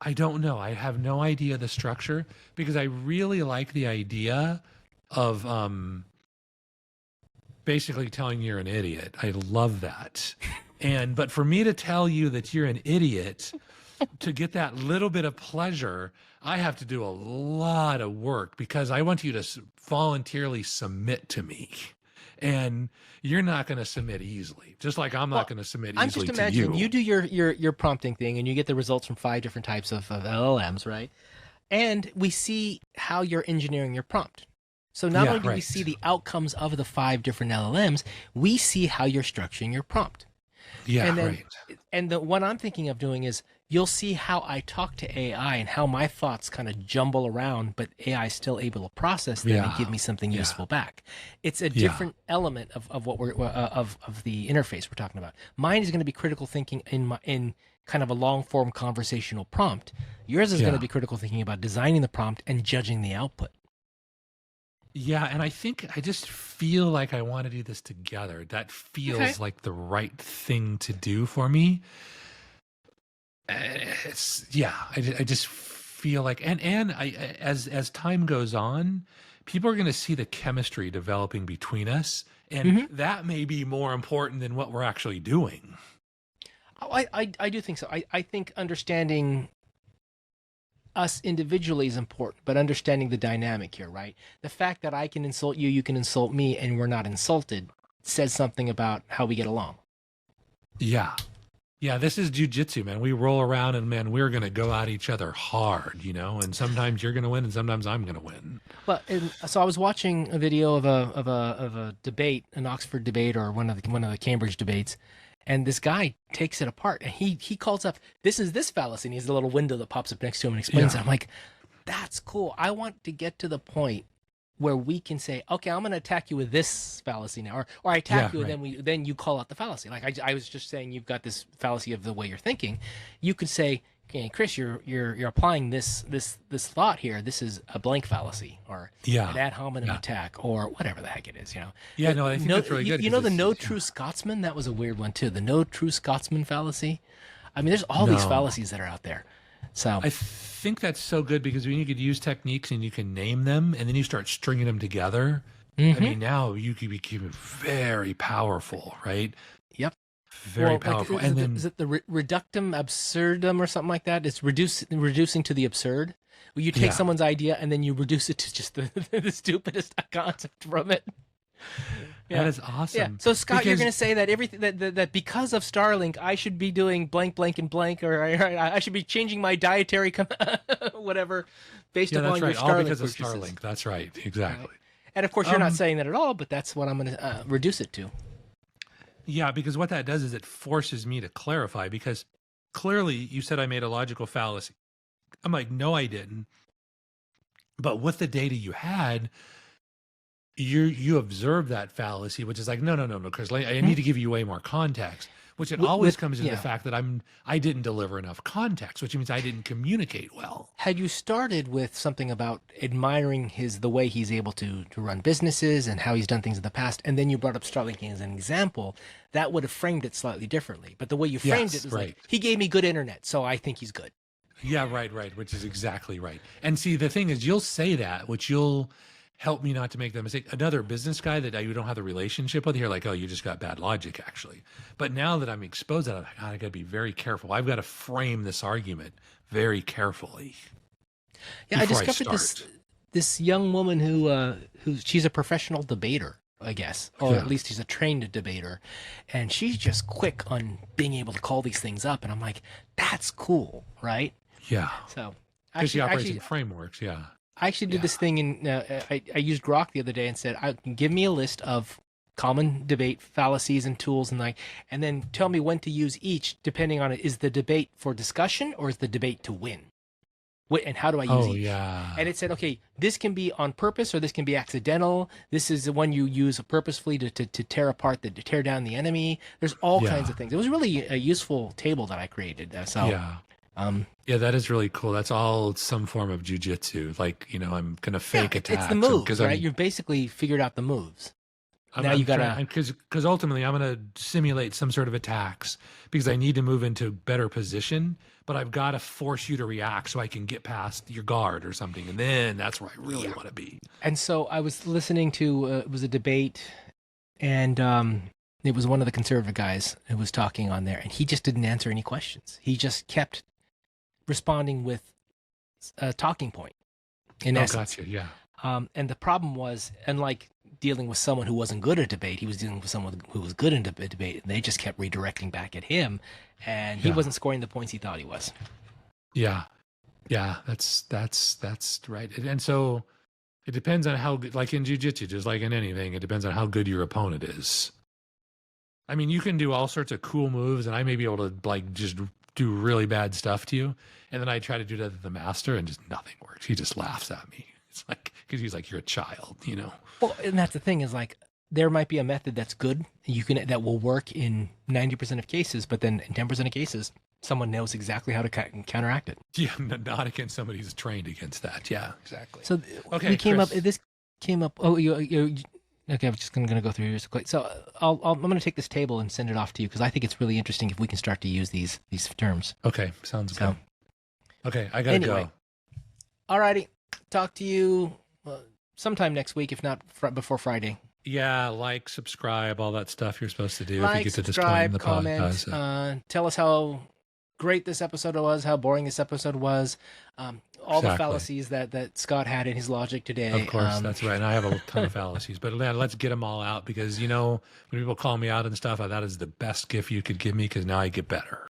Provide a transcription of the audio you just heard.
I don't know. I have no idea the structure because I really like the idea of basically telling you're an idiot. I love that. And but for me to tell you that you're an idiot, to get that little bit of pleasure, I have to do a lot of work because I want you to voluntarily submit to me. And you're not going to submit easily, just like I'm not Well, going to submit I'm just easily to imagining you. you do your prompting thing and you get the results from 5 different types of LLMs, right? And we see how you're engineering your prompt. So not Yeah, only do we see right. the outcomes of the 5 different LLMs, we see how you're structuring your prompt. Yeah, And then, right. and the one I'm thinking of doing is you'll see how I talk to AI and how my thoughts kind of jumble around, but AI is still able to process them and give Yeah, me something yeah, useful back. It's a yeah, different element of what we're of the interface we're talking about. Mine is going to be critical thinking in kind of a long form conversational prompt. Yours is going to yeah. be critical thinking about designing the prompt and judging the output. Yeah, and I think I just feel like I want to do this together. That Okay. feels like the right thing to do for me. It's yeah, I just feel like and as time goes on, people are going to see the chemistry developing between us, and Mm-hmm. that may be more important than what we're actually doing. I do think so. I think understanding us individually is important, but understanding the dynamic here, right? The fact that I can insult you, you can insult me, and we're not insulted says something about how we get along. Yeah. Yeah, this is jujitsu, man. We roll around and man, we're gonna go at each other hard, you know. And sometimes you're gonna win, and sometimes I'm gonna win. Well, and so I was watching a video of a debate, an Oxford debate or one of the Cambridge debates, and this guy takes it apart and he calls up this fallacy, and he has a little window that pops up next to him and explains it. Yeah, I'm like, that's cool. I want to get to the point where we can say, okay, I'm going to attack you with this fallacy now, or I attack yeah, you and right. then you call out the fallacy. Like I was just saying, you've got this fallacy of the way you're thinking. You could say, okay, Chris, you're applying this thought here. This is a blank fallacy or Yeah, an ad hominem yeah, attack or whatever the heck it is. yeah. No, I think No, that's really good you because know the it's no yeah. true Scotsman. That was a weird one too. The no true Scotsman fallacy. I mean, there's all these No, fallacies that are out there. So I think that's so good because when you could use techniques and you can name them, and then you start stringing them together. I hmm mean, now you could become very powerful, right? yep. Very Well, like powerful, and is then it the reductum absurdum or something like that? It's reducing to the absurd. Where you take yeah, someone's idea and then you reduce it to just the stupidest concept from it. that Yeah, is yeah. awesome So Scott, you're because going to say that everything that because of Starlink, I should be doing blank, blank, and blank, or I should be changing my dietary whatever based yeah, that's upon your right. All Starlink because of purchases, Starlink. That's right. right? Exactly. And of course, you're not Um, saying that at all, but that's what I'm going to reduce it to. Yeah, because what that does is it forces me to clarify because clearly you said I made a logical fallacy. I'm like, no, I didn't. But with the data you had, you observed that fallacy, which is like, no, no, no, no, because I Hmm? need to give you way more context. Which it always comes into the Yeah. fact that I didn't deliver enough context, which means I didn't communicate well. Had you started with something about admiring the way he's able to run businesses and how he's done things in the past, and then you brought up Starlink as an example, that would have framed it slightly differently. But the way you framed it Yes, was like, right. he gave me good internet, so I think he's good. Yeah, right, right, which is exactly right. And see, the thing is, you'll say that, which you'll help me not to make that mistake. Another business guy that you don't have the relationship with, you're like, oh, you just got bad logic, actually. But now that I'm exposed to that, I'm like, God, I got to be very careful. I've got to frame this argument very carefully Yeah, I before I discovered this start. this young woman who she's a professional debater, I guess, or at Yeah, least she's a trained debater, and she's just quick on being able to call these things up, and I'm like, that's cool, right? yeah, So because she actually, operates in actually, frameworks. Yeah, I actually did yeah, this thing in I used Grok the other day and said, give me a list of common debate fallacies and tools and then tell me when to use each depending on it. Is the debate for discussion or is the debate to win? And how do I use oh each? yeah, And it said, okay, this can be on purpose or this can be accidental. This is the one you use purposefully to tear apart, to tear down the enemy. There's all kinds yeah, of things. It was really a useful table that I created. yeah. Um, Yeah, that is really cool. That's all some form of jujitsu. Like, I'm gonna yeah, fake it's the attacks, and moves, because right? You've basically figured out the moves. Now you I'm trying, gotta, because ultimately I'm gonna simulate some sort of attacks because I need to move into better position. but I've got to force you to react so I can get past your guard or something. And then that's where I really want to be. And so I was listening to, it was a debate, and it was one of the conservative guys who was talking on there, and he just didn't answer any questions. He just kept responding with a talking point, in essence. Gotcha. Yeah. And the problem was, unlike dealing with someone who wasn't good at debate, he was dealing with someone who was good in debate, and they just kept redirecting back at him, and he wasn't scoring the points he thought he was. Yeah. Yeah. That's right. And so it depends on how good, like in jiu-jitsu, just like in anything, it depends on how good your opponent is. I mean, you can do all sorts of cool moves, and I may be able to like just do really bad stuff to you. And then I try to do that to the master, and just nothing works. He just laughs at me. It's like, because he's like, you're a child, you know? Well, and that's the thing is like, there might be a method that's good, that will work in 90% of cases, but then in 10% of cases, someone knows exactly how to counteract it. Yeah, not against somebody who's trained against that. Yeah, exactly. So okay, we came Chris. up. This came up. Oh, you okay? I'm just gonna go through yours quick. So I'm gonna take this table and send it off to you because I think it's really interesting if we can start to use these terms. Okay, sounds good. Okay, I gotta go. Alrighty, talk to you sometime next week, if not before Friday. Yeah, like, subscribe, all that stuff you're supposed to do Like, if you get to this point in the comment, podcast. tell us how great this episode was, how boring this episode was, all the fallacies that Scott had in his logic today. Of course, that's right. And I have a ton of fallacies, but let's get them all out because, when people call me out and stuff, that is the best gift you could give me because now I get better.